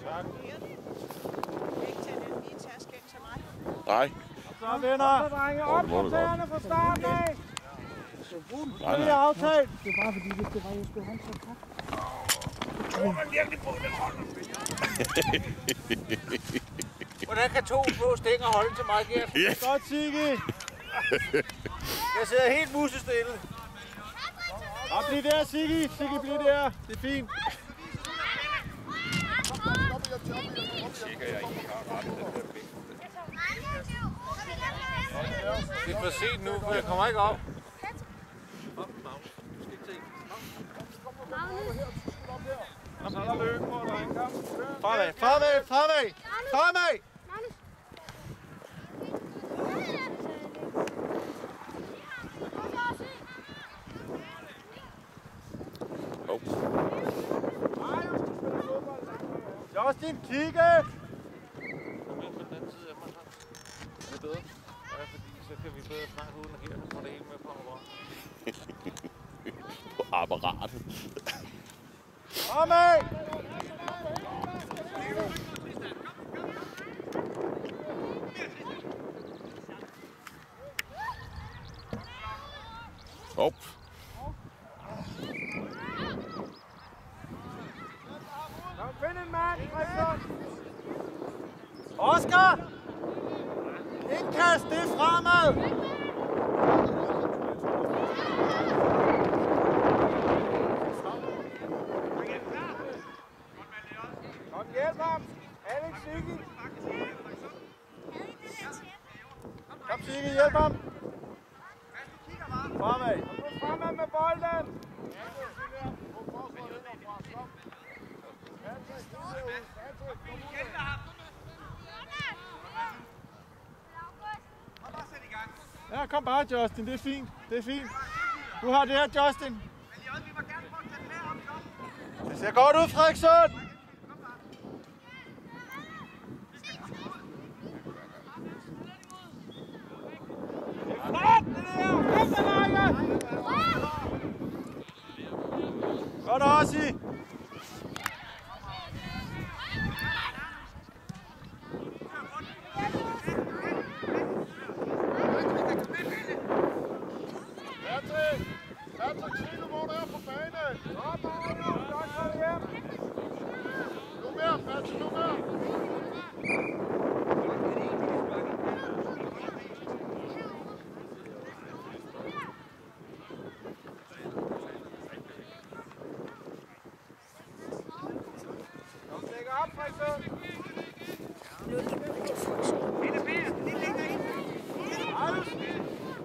Tak. Ikke tage den lige taske ind til mig. Nej. Så venner. Op på tæerne fra starten af. Det er aftalt. Det er bare fordi, hvis det var, jeg skulle have så tak. Hvordan kan to blå stænger holde til mig, Gert? Yes. Godt, Sigge. Jeg sidder helt musestille. Og bliv der, Sigge. Sigge, bliv der. Det er fint. Det er for sent nu, for jeg kommer ikke op. Kom, så er der løb på, drenge. Kom. Fremad, fremad, fremad. Fremad. Justin, kigge! Kom ind på den anden side af mig. Er det bedre? Ja, fordi så kan vi bedre snakke uden at Gert får det hele med på apparatet. På apparatet. Fremad! Hop. Find en mand, Christian! Oscar! Indkast, det er fremad! Kom, hjælp ham! Alex, Sigge! Kom, Sigge, hjælp ham! Fremad! Fremad med bolden! Ja, kom bare, Justin. Det er fint. Det er fint. Du har det her, Justin. Det ser godt ud, Frederiksen. Godt, Ossi.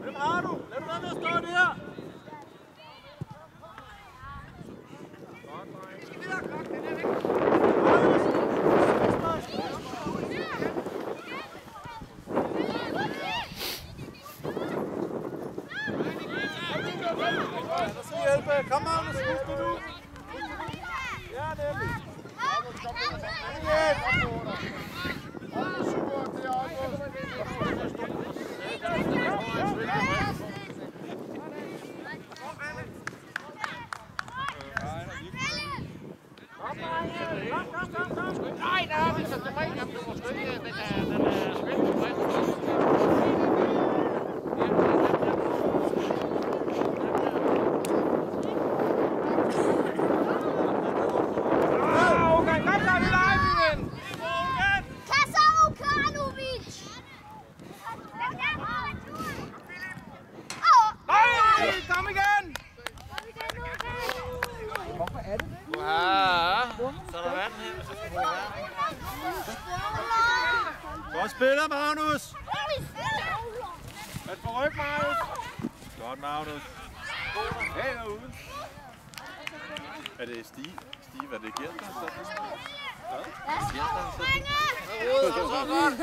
Hvem har du? Lad du være med at stå der! Der skal hjælpe. Kom, Magnus. Husk det nu. Ja, nemlig. Kom Nej, der har vi så tilbage. Jamen, du må sgu ikke. Den er svært tilbage. Kom igen! Hvorfor er det? Ja, så er der vand her, så skal vi være. Godt spiller, Magnus! Pas på ryg, Magnus! Godt, Magnus. Hey, derude. Er det Stig? Er det Gert, der har sat det? Så godt.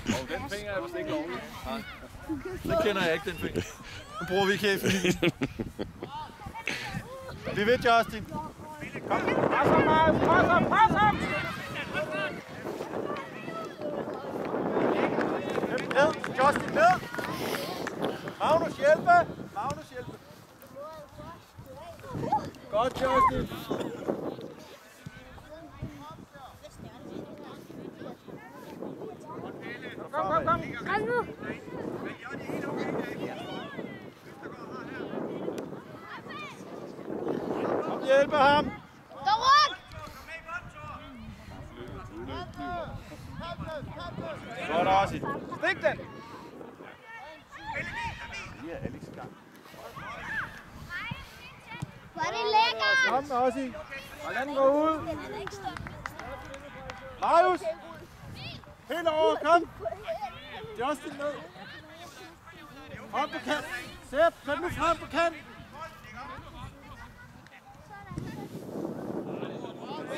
Og den finger er vist ikke lovlig. Nej. Det kender jeg ikke, den finger. Nu bruger vi ikke i Vi ved, Justin. Kom. Pas ham, Magnus. Pas ham, pas ham! Ned, Justin, ned! Magnus, hjælpe! Magnus, hjælpe! Godt, Justin! Kom nu. Kom, hjælpe ham. Godt, Ossi. Stik den. Ja, Alex i gang. Hvor er det lækkert! Kom, Ossi. Og lad den gå ud. Marius. Helt over, kom. Justin ned. Op på kant. Sepp, kom nu frem på kant.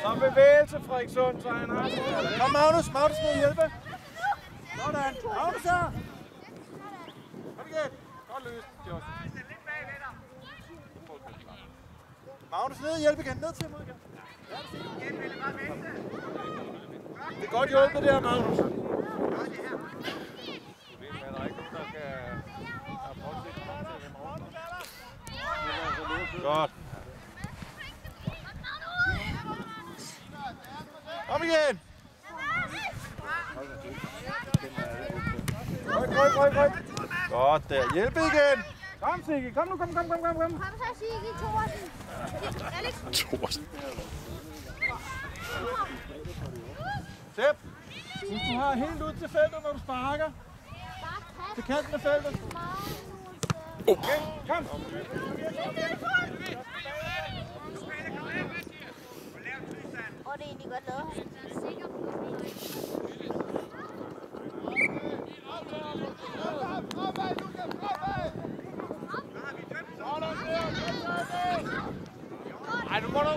Så bevægelse, Frederikssund, så han har. Kom, Magnus. Magnus skal hjælpe. Sådan. Magnus her. Kom igen. Godt løst, Justin. Magnus ned og hjælpe igen. Ned til ham igen. Det er godt hjulpet der, Magnus. Godt. Kom igen. Ryk. Godt der. Hjælp igen. Kom, Sigge. Kom nu. Kom. Kom så, Sigge. Thorsen. Alex. Thorsen. Sepp. Hvis du har helt ud til feltet, når du sparker. Til kanten af feltet. Okay, kom. Og det er egentlig godt lavet. Ej, nu må du.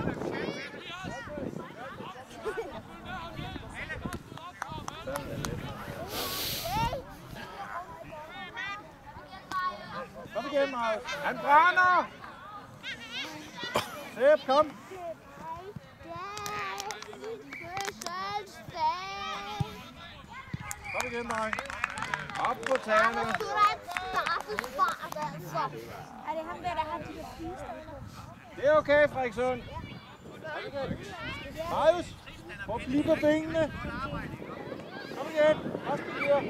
Kom igen, Marius. Han brænder. Sepp, kom. Kom igen, dreng. Op på tagene. Du er et straffespark, altså. Er det ham der har de der fister? Det er okay, Frederikssund. Marius, prøv at blive på benene. Kom igen. Også videre.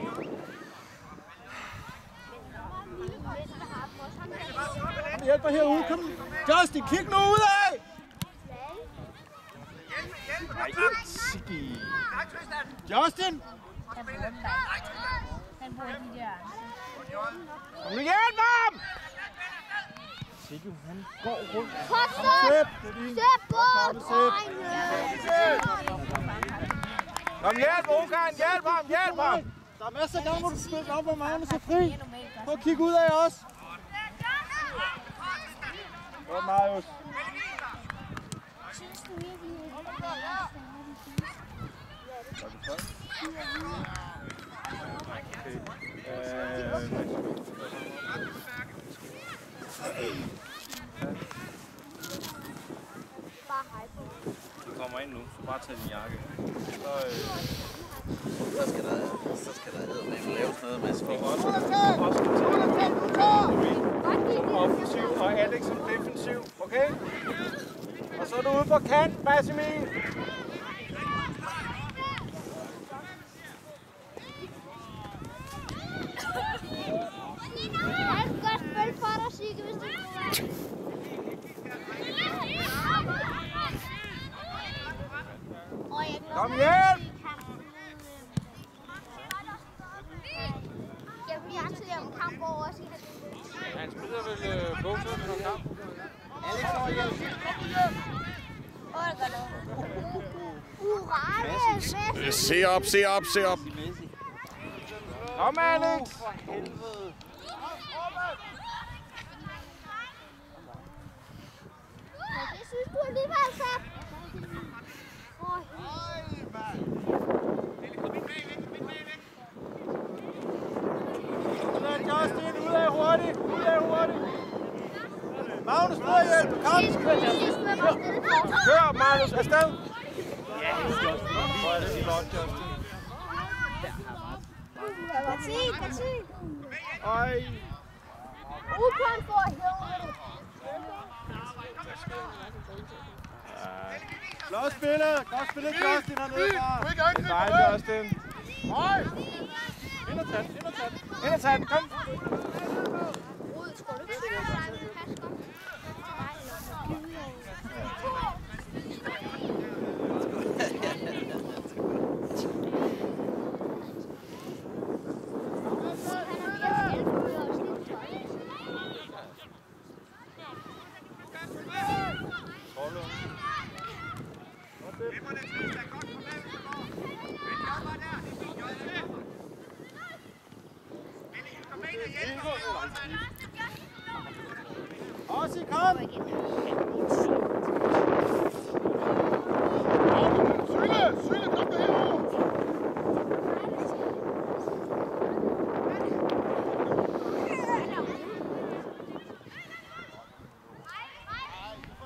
Vi hjælper herude. Kom. Justin, kig nu ud af. Justin. Han bruger de der. Kom nu hjælp ham. Sigge, han går rundt. Sepp! Kom hjælp, Okan. Hjælp ham. Der er masser af gange, hvor du spiller op, hvor Magnus er fri. Prøv at kigge ud af os. Godt, Marius. Synes du virkelig, Du kommer ind nu, så bare tag din jakke. Så skal der laves noget med spil. Offensiv og Alex som defensiv, okay? Og så er du ude på kant, Massimil. Jeg kan godt spille for dig, Sigge, hvis du vil. Kom hjem! Jeg vil gerne til om kamp over os. Han spiller vel bukserne på kamp. Alex over hjem. Åh, det gør noget. Se op. Kom, Alex! Det synes du alligevel, Sepp. Justin, ud af hurtigt! Magnus, prøv at hjælpe! Kom! Kør, Magnus, afsted! Ja, hvor er det flot, Justin. Parti! Ej! Ukan for helvede! Flot spillet! Godt spillet, Justin, hernede fra! Det er dejligt, Justin. Ind og tag den, ind og tag den. Ind og tag den, kom. Ossi, kom! Sylle, kom du herover!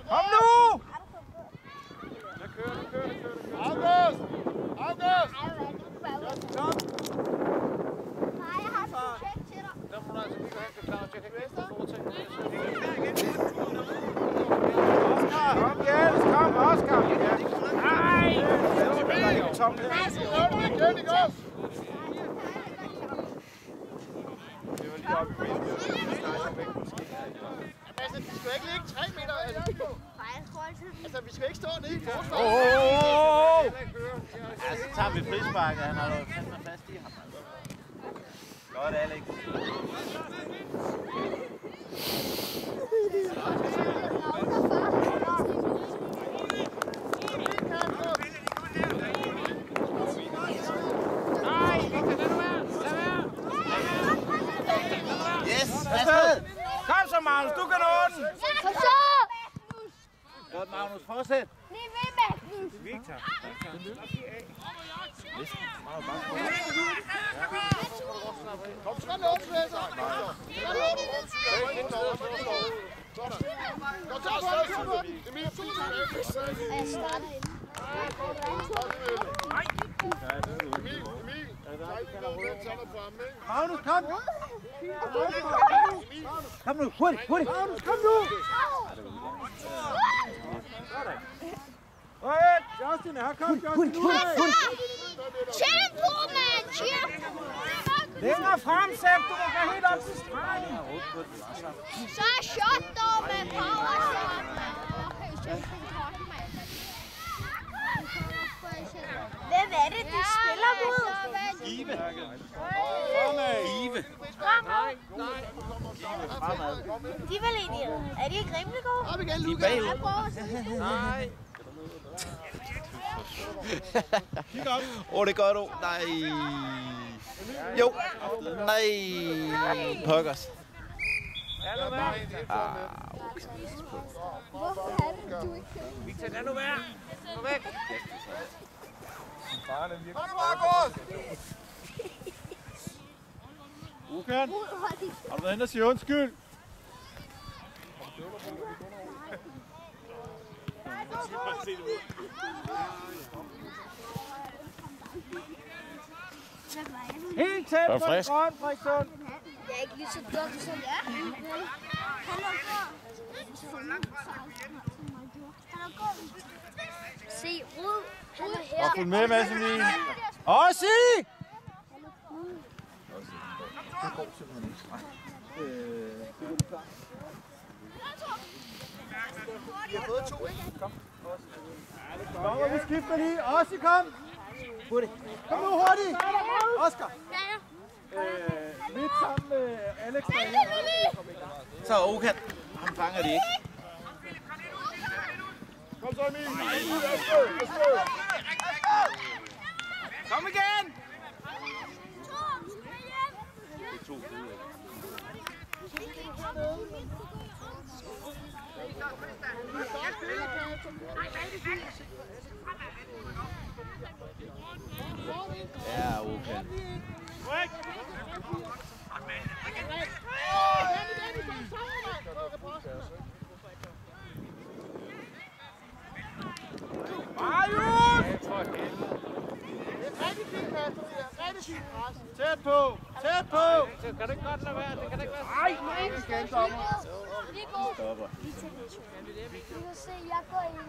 Kom nu! August! August! Kom! Nej, jeg har et projekt til dig. Der må du altså lige gå hen til Claus. Jeg kan ikke lide foretage. Oscar! Kom, Jens! Kom, Oscar! Nej! Tom, det er igen, ikke også? Det var lige oppe i midten. Altså, de skal ikke ligge 3 meter. Altså, vi skal ikke stå nede i forsvaret. Ja, så tager vi frisparket. Han har jo fandme fast i ham. Godt, Alex. Kom så, Magnus, du kan nå den! Kom så! Godt, Magnus, fortsæt. Lige ved, Magnus! Victor. Kom så med os, Læser. Kom så afsted. Emil, Jeg starter ind. Magnus, kom! Kom nu, hurtigt, hurtigt! Magnus, kom nu! Justin, her kom Justin! Tempo, mand! Tempo! Længere frem, Sepp! Du må gå helt op til stregen! Så er shot dog med power shot, mand! Hvem er det, de spiller mod? Give. Give! De er vel egentlig... Er de ikke rimelig gode? op igen, Lukas. Jeg prøver at se. Nej. Kig op! Det er godt, oh. Nej. Jo. Nej. Pokkers. Hvorfor er det, du ikke kan? Victor, lad nu være. Gå væk. Kom nu, August! Ukan, har du været hen og sige undskyld? Helt tæt på den grøn, Frederikssund. Jeg er ikke lige så dum som jeg. Han er god. Se, Rud. Han er her. Og følg med, Mads Emil. Ossi! Vi har fået 2, ikke? Kom, vi skifter lige. Ossi, kom! Hurtigt. Kom nu hurtigt! Oscar! Lidt sammen med Alex. Så Okan. Han fanger det ikke. Kom så, Emil! Kom igen! Ja, Okan. Tæt på! Tæt på! Kan du ikke godt lade være? Det kan da ikke være. Nej, ikke igen, dommer. Stopper. Du kan se, jeg går ind.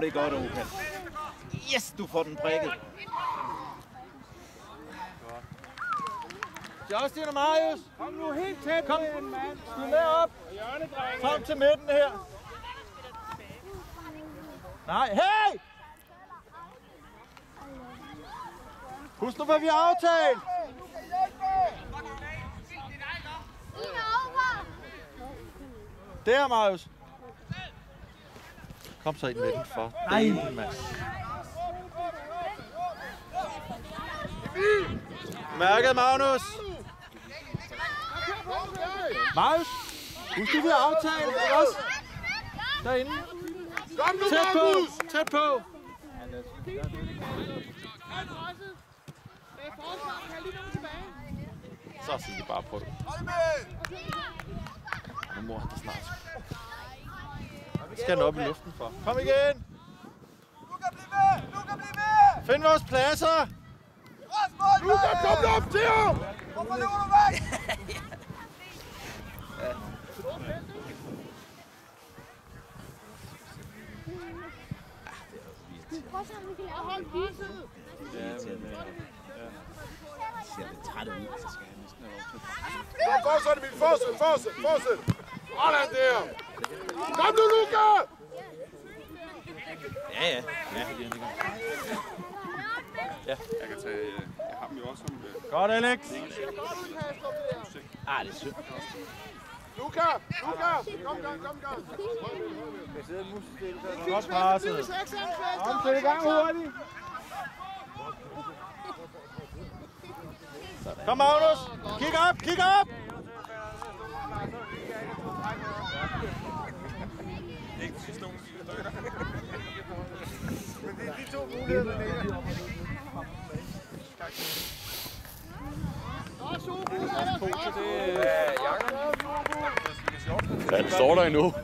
Det er godt, Okan. Yes, du får den prikket. Justin og Marius. Kom nu helt tæt Kom. med en mand. Skyd med op. Kom til midten her. Nej, hey! Husk nu, hvad vi har aftalt. Der, Marius. Kom så ind med den for. Nej, mand. Mærket, Magnus. Marius, husk du, vi har aftalt, ikke også? Derinde. Tæt på, tæt på. Så siger de bare på det. Nu må han da snart. Skal han op i luften for. Kom igen! Luka, bliv med! Luka, bliv med! Find vores pladser! Luka, kom nu op til ham! Hvorfor løber du væk? Prøv at se, om vi kan lave hold lyset. Det ser lidt træt ud, så skal jeg næsten have lov til at... Fortsæt, Emil! Fortsæt! Sådan der! Kom nu, Luka! Ja, det er det. Ja. Jeg kan tage... Jeg har dem jo også som... Godt, Alex. Det er synd. Luka! Kom. Godt presset. Kom, sæt i gang hurtigt. Kom, Magnus. Kig op. Ikke sidste nogen stykker. Men det er de to muligheder, der ligger. Ja, det står der endnu.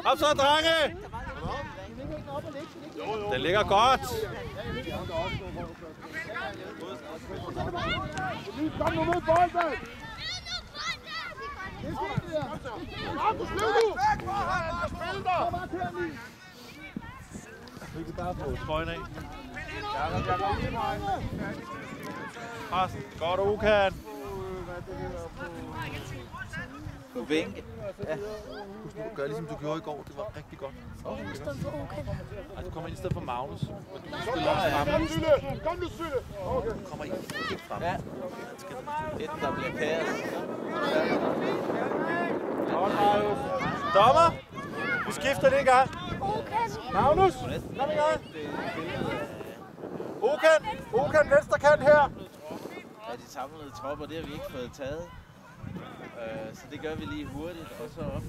Op så, drenge. Den ligger godt. Kom nu med bolden! Markus, løb nu! Væk fra ham! Spil dig! Vi kan bare få trøjen af. Pres. Godt, Okan. På bænke. Ja. Husk nu, du gør ligesom du gjorde i går. Det var rigtig godt. Ej, du kommer ind i stedet for Magnus. Kom nu, Sylle! Du kommer ind helt frem. Ja. Enten der bliver pæret. Godt, Marius. Dommer. Vi skifter det en gang. Magnus. Kom i gang. Okan, venstre kant her. Ja, de samlede tropper, det har vi ikke fået taget. Så det gør vi lige hurtigt, og så op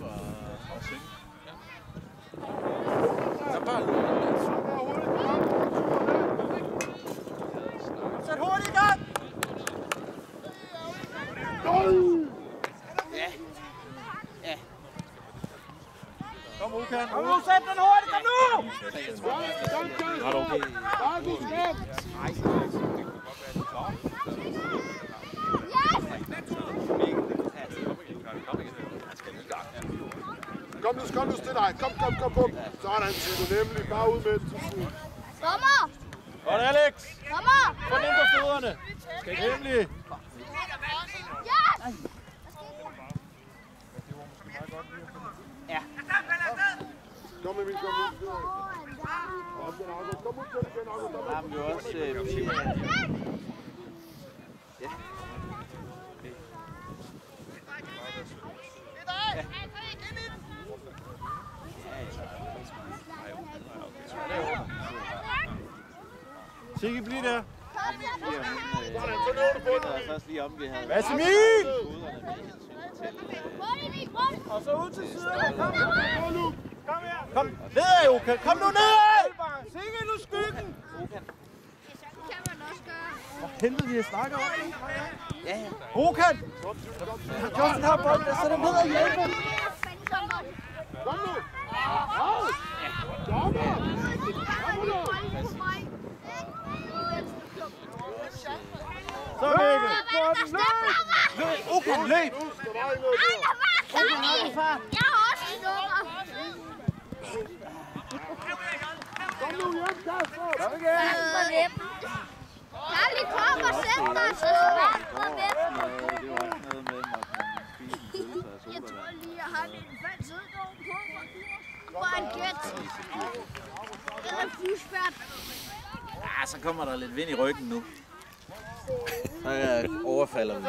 og synge. Så bare Sæt hurtigt i gang. Ja. Kom, Okan. Kom nu, sæt den hurtigt. Kom nu. Ret okay. Kom nu, stille dig. Kom. Sådan, Sylle, nemlig. Bare ud med den. Dommer! Godt, Alex. Dommer! Få den ind på fødderne. Nemlig. Ja! Kom, Emil, kom ud. Kom ud til igen, August. Der har vi jo også Pia. Ja. Sigge, bliv der. Først lige om, vi havde... Hvad, Emil? Og så ud til siden. Kom her. Kom ned, Okan. Kom nu ned. Sikke nu skyggen. Det kan man også gøre. For helvede, vi har snakket om det. Ja. Okan. Justin har bolden. Så den ned og hjælpe. Kom nu. Så Mikkel. Løb. Okan, løb. Okan har du far. Jeg har også en nummer. Kom nu hjem, Kasper. Kom igen. Ja, Charlie, kom og sæt dig til vand på vennen. Det var også noget med, at man spiser en pølse og Jeg sodavand. tror lige, jeg har en fald sødgård på. Hvor en gæt. Den er fusbært. Ja, så kommer der lidt vind i ryggen nu. Så overfalder vi.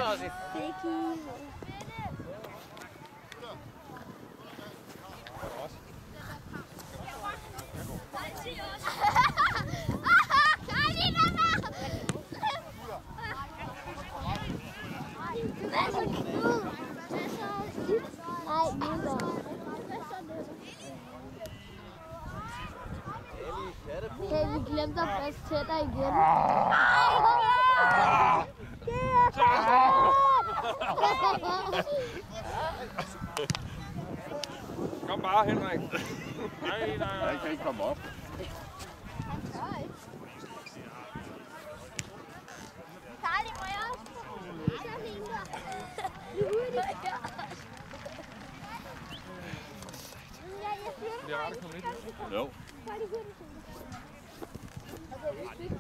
Hey, vi glemte at passe tættere igen. Kom bare, Henrik. Nej. Jeg kan ikke komme op. Charlie, må jeg også? Så fint der. Det er rart at komme lidt. Jo.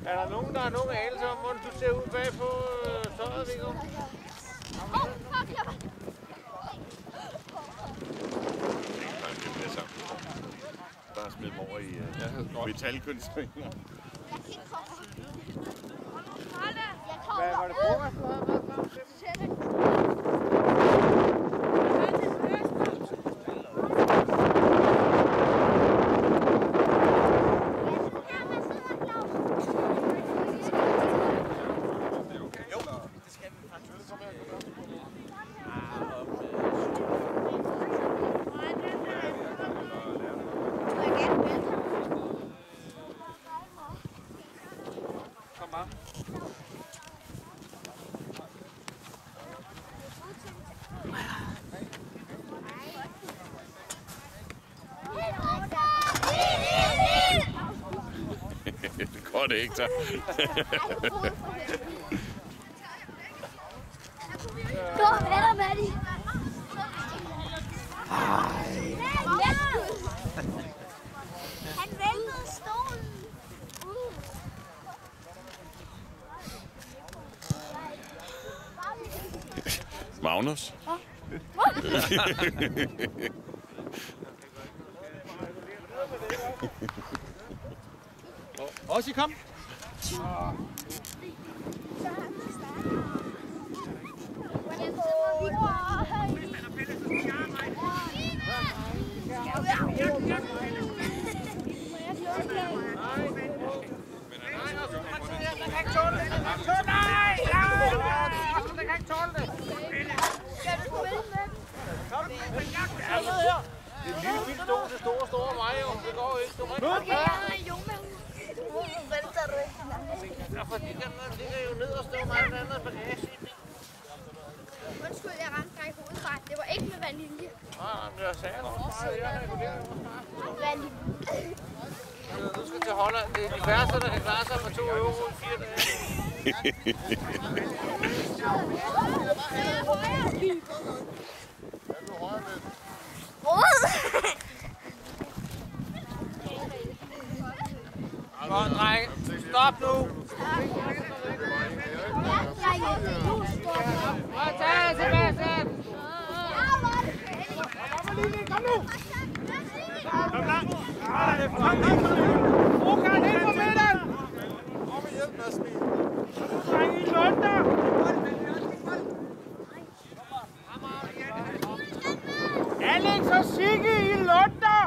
Er der nogen, der har nogen anelse om, hvordan du ser ud bag på tøjet, Viggo? Der er smidt over i metalkunstninger. Hvad var det frokost, du havde med? Det går det ikke, så. Kom, venner, Matti. Han væltede stolen. Magnus? Også kom. Det er en lille vildt stol, det store mig, jo. Det går ikke. Du må ikke. Ja, fordi den ligger jo ned og står meget andet bagage i bilen. Undskyld, jeg ramte dig i hovedet fra. Det var ikke med vanilje. Nej, men jeg sagde også bare, at jeg regulerer jo snart. Vanilje. Du skal til Holland. Det er de værste, der kan klare sig for 2 euro i 4 dage. Godt, drenge. Stop nu. Tag, Sebastian. Kom nu! Kom langt! Rokan ind på midten! Kom og hjælp med at smide. Dreng i Lunder! Alex og Sigge i Lunder!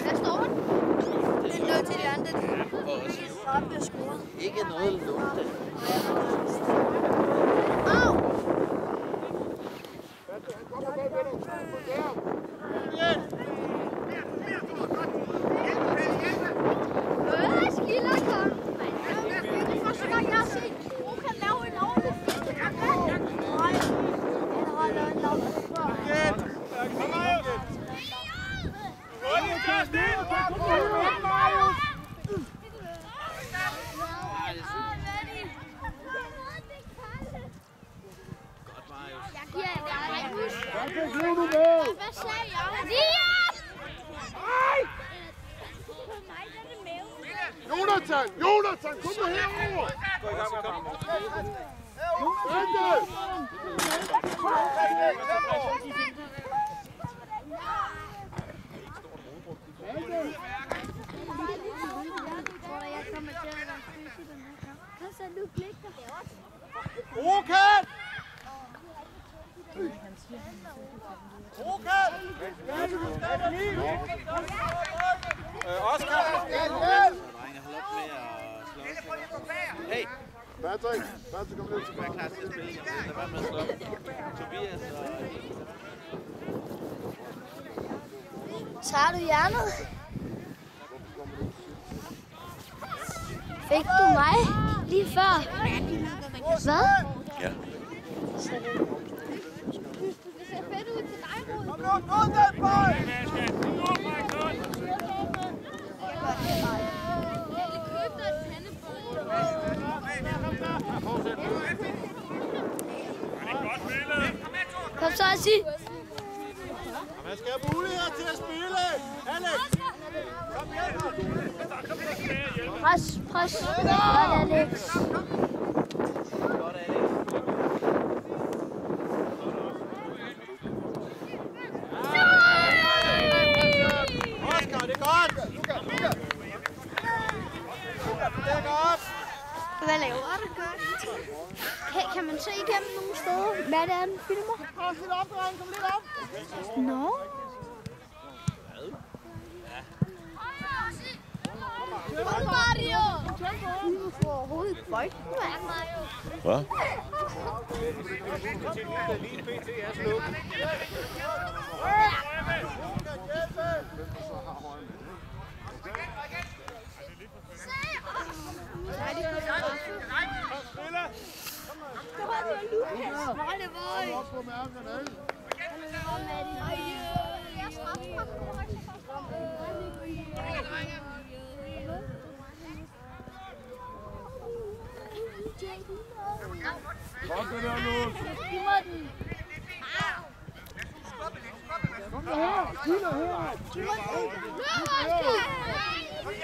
Hvad står den? Det er noget til de andre. Ikke noget lunde. Au! Skilderkom! Det er første gang, jeg har set Rokan lave en ordentlig fisk. Han holder en lavt. Kom ud! Hurtigt, Justin! Marius! Jeg giver jer en hus. Hvad sagde jeg? Jonathan! Jonathan, kom nu herover! Gå i gang med at komme. Rokan! Rokan! Oscar! Drenge, hold op med at slås. Hey! Patrick, kom ned til Jeg er klar til at spille igen. Lad være med at slå. Tobias og... Tager du hjernet? Fik du mig lige før? Hvad? Ja. Det ser fedt ud til dig, Rud. Kom nu, gå den bold! Kom så, Assi. Man skal have muligheder til at spille! Alex! Kom igen! Pres. Godt, Alex. Godt, Alex. Oscar, det er godt! Luka! Det er godt! Hvad laver du godt? Kan man se igennem nogle steder, hvad det er, den filmer? Kom lidt op, dreng! Kom lidt op! Nå. Mario! Du får overhovedet ikke bolden, Mario. Hvad? Kom det der nu! Kom der her! Kigger her!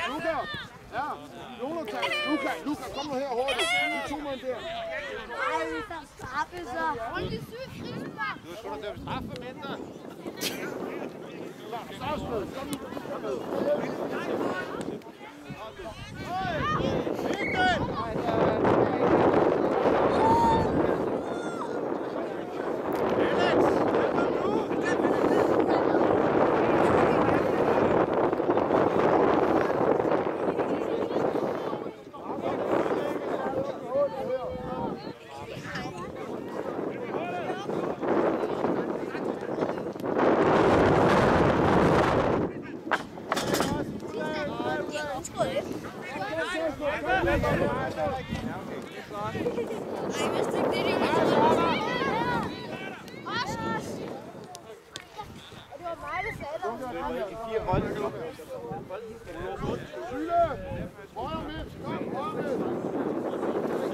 Luka! Ja, Jonathan! Luka, kom nu her hurtigt! De 2 mand der! Ej, der straffe så. Du er sgu da dømt straf for mindre.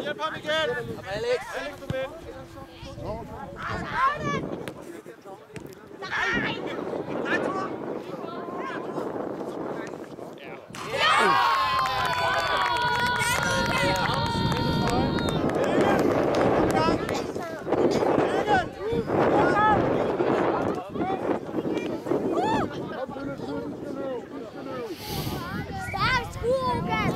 Hjælp ham igen! Alex! Alex, kom ind! Stærkt skud, Rogan.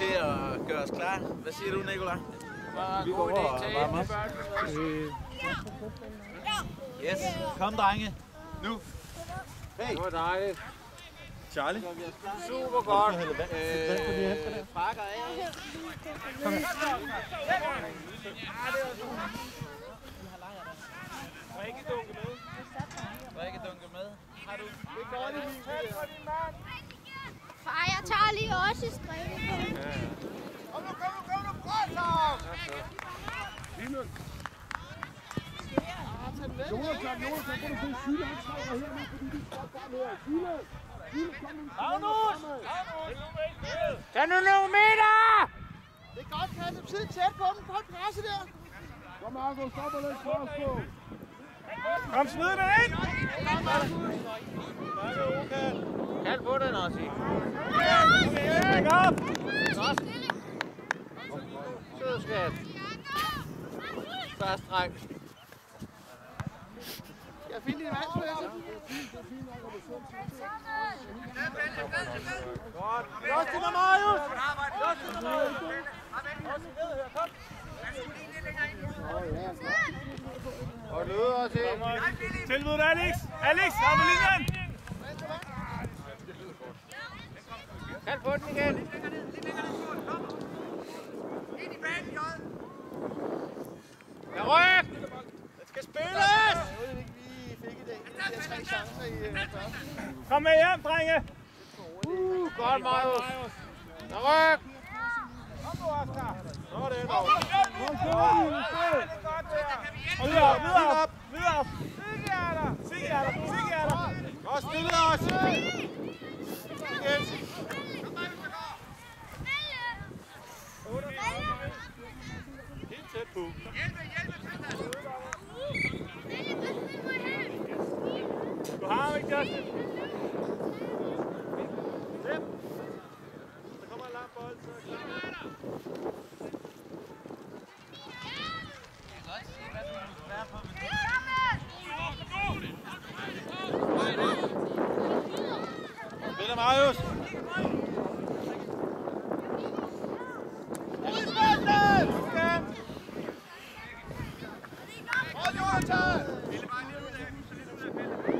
til at gøre os klar. Hvad siger du, Nicolaj? Vi går over og varmer op. Yes, kom drenge. Nu. Det var dejligt. Charlie? Super godt. Frakker af. Drikkedunke med. Har du? Far, jeg tager lige også i strikken. Kom nu, brød! Jonathan, kan du se Syle, han trækker hernede, fordi de står frem her. Syle, kom nu. Magnus! Tag nu nogle meter! Det er godt, Kasse. Sid tæt på den. Hold presse der. Kom, Marco, stop og læg pres på. Kom, smid den ind! Kald på den også, I. Læg op! Sød skat. Fast dreng. Jeg finder din vandslæse. Godt. Justin og Marius! Justin og Marius! Kom! Og løder også i. Tilbud Alex! Alex, op på linjen! Kald på den igen. Jeg ryk! Det skal spilles! Vi fik i dag. De har 3 chancer i første. Kom med hjem, drenge! Godt, Marius. Jeg ryk! Kom nu, Oscar! Så er det dog. Og videre op! Sigge er der! Godt spillet også! Helt tæt på. Du har ham ikke, Justin? Tæt! Der kommer en lang bold, så er jeg klar. Spiller Marius!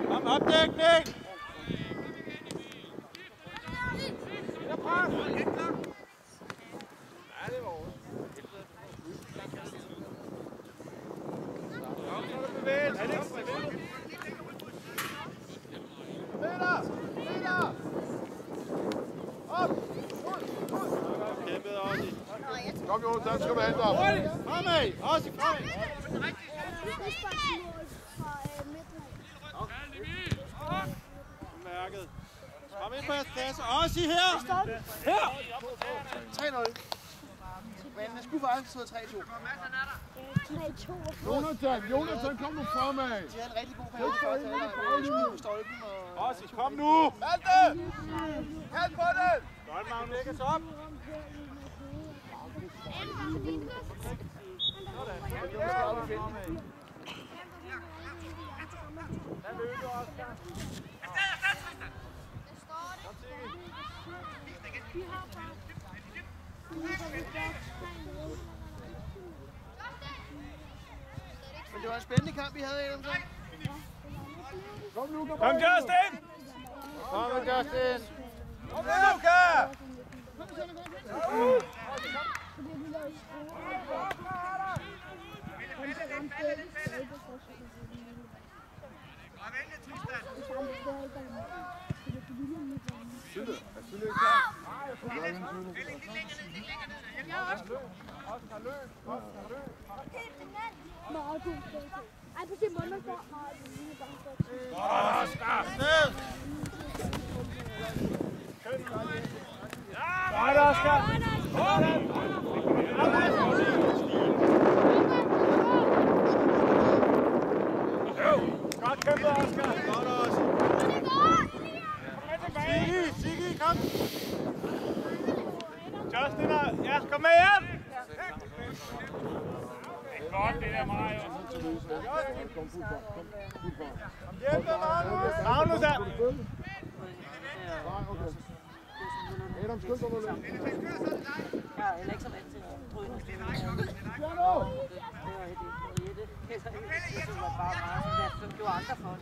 Kom, opdækning! Kom, Jonathan, skal vi hente ham. Fremad! Også fremad! Mærket. Kom ind på jeres pladser. Også i her! Her! 3-0. Men jeg skulle faktisk sidde 3-2. 3-2. Jonathan, kom nu fremad. De havde en rigtig god periode første halvleg. På stolpen og... Også, kom nu! Malte! Kald på den! Godt, Magnus. Lægges op. Men det var en spændende kamp, vi havde i dem så. Kom, Luca. Kom, Justin! Kom, Justin. Kom, Luca! Sille, er Sille ikke klar? Ej, på sin måned der. Oscar! Ned! Godt, Oscar! Godt kæmpet, Oscar! Godt også! Sigge, kom! Justin, ja, kom med hjem! Det er godt, det der, Marius. Kom, fuld fart. Kom Hjælp dig, Magnus! Magnus er... Nej, okay. Adam, skynd dig nu lidt. Jeg er heller ikke så vant til at tryne. Det var helt Jette. Det var bare meget, som gjorde andre folk.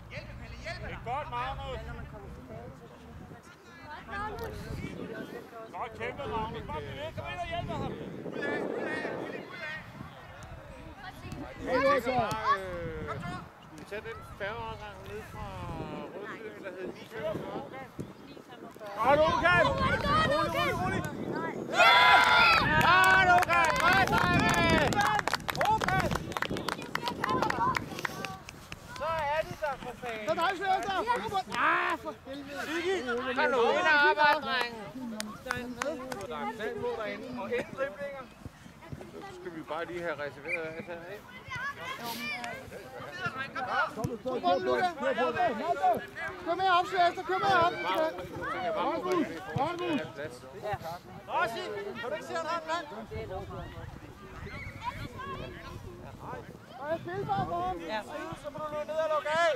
Det er godt, Magnus. Når man kommer tilbage til Godt kæmpe, Magnus. Kom ind og hjælp ham. Skulle vi tage den færgeovergang ned fra Rødfjøen, der hed 945? Godt, Lukas! Rolig! Ja, Lukas! Godt, drenge! Lukas! Så er de der for fanden. Så dig, Svend, der. Ah, for helvede. Kan du ind og arbejde, drenge? Der er en knald på derinde, og 1 driblinger. Så skal vi bare lige have reserveret af det, ikke? Kør med op, Svend. Kør med op. Rossi, kan du ikke se, at han har en mand? Og jeg spiller bare for ham. Så må du løbe ned og lukke af.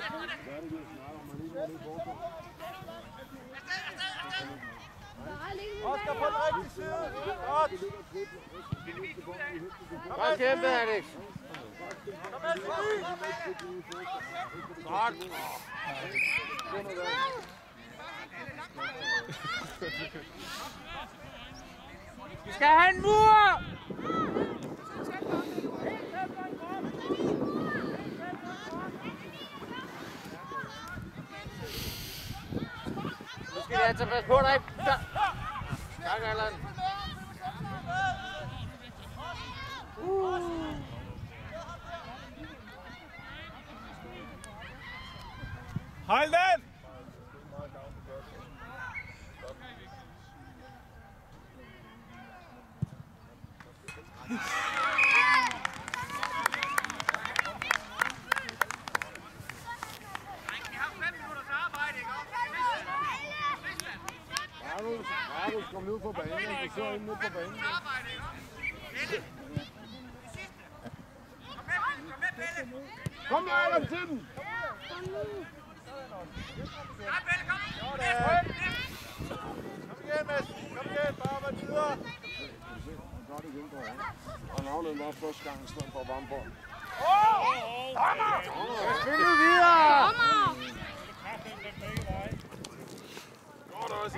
Oscar på den rigtige side. Godt. Godt kæmpet, Alex. Kom med, Sofie. Godt. Vi skal have en mur! Nu skal vi altså passe på dig. Tak, Allan. Hold den! Markus, kom ned på banen. Du ser inde ned på banen. Kom nu, Adam, til den! Kom igen, Mads. Kom igen, bare arbejde videre. Godt igen, tror jeg. Og navnet var første gang, i stedet for Varmborg. Spil nu videre! Godt også.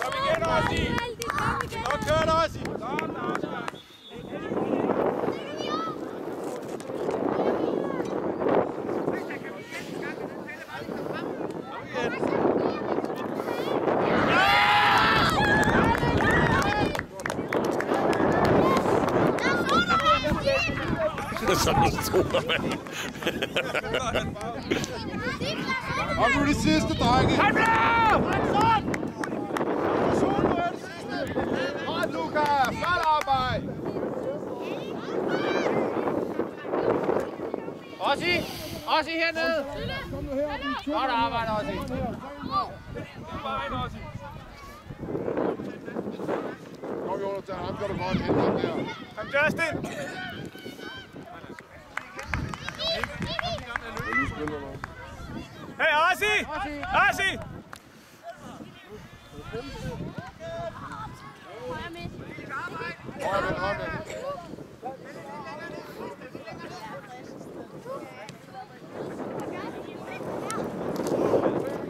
Kom igen, Ossi! Godt kørt, Ossi! Sådan en tror man. Og nu det sidste, drenge. Kom nu! Godt, Lukas. Flot arbejde. Ossi hernede. Kom nu her. Godt arbejde, Ossi. Kom, Jonathan. Ham kan du godt hente ham der. Kom, Justin! Hey, Ossi! Ossi!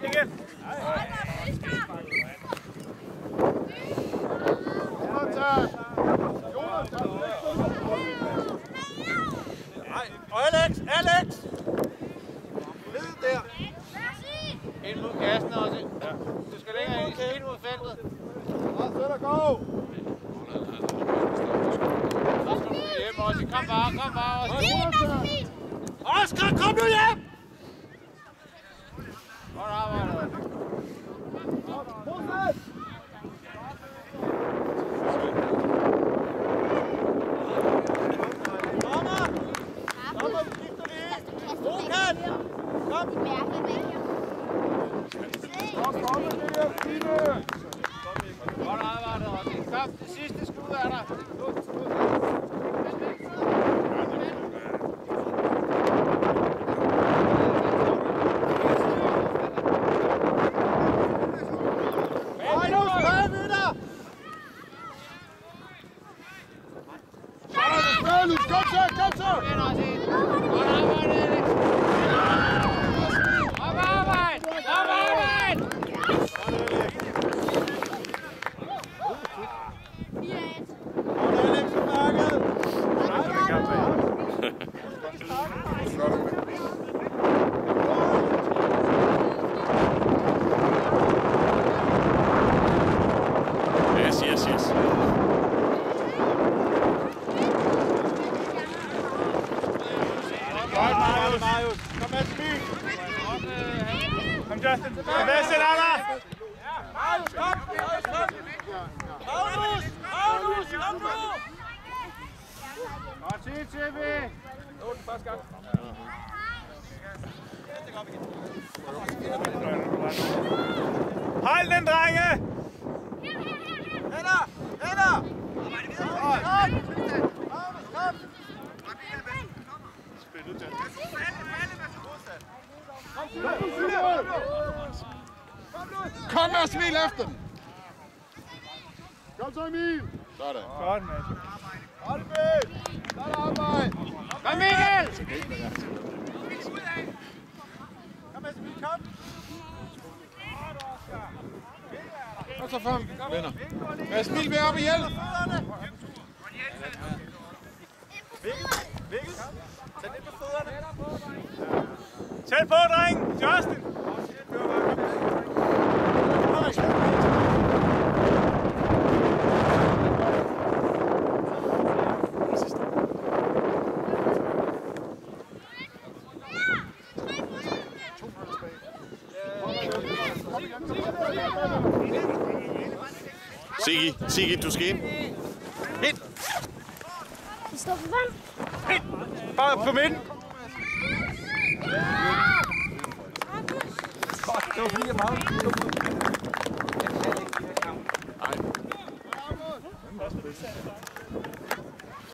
Igen! Og Alex! Ned der! Ind mod kassen også. Ja. Du skal længere ind mod feltet. Så er der gå! Så skal du hjem, Ossi. Kom bare, Ossi. Oscar, kom nu hjem! Godt arbejde. Godt arbejde, Ossi. Kom, det sidste skud er der. Justin. Hvad sæt af dig? Magnus, kom! Magnus! Magnus, kom nu! Godt set, TV. Nå, den første gang. Hold den, drenge! Hænder! Hænder! Spil ud, Kom med og smil efter den. Kom så, Emil. Sådan. Godt, Mads. Hold med. Så er der arbejde. Kom, Mikkel. Kom, Mads, kom. Og så frem, venner. Mads Emil vil op og hjælpe. Mikkel, tag lidt på fødderne. Tæt på, dreng! Justin! Sigge, du skal ind. Ind! Vi står for vand. Ind! Bare på midten! Det var fordi, jeg meget.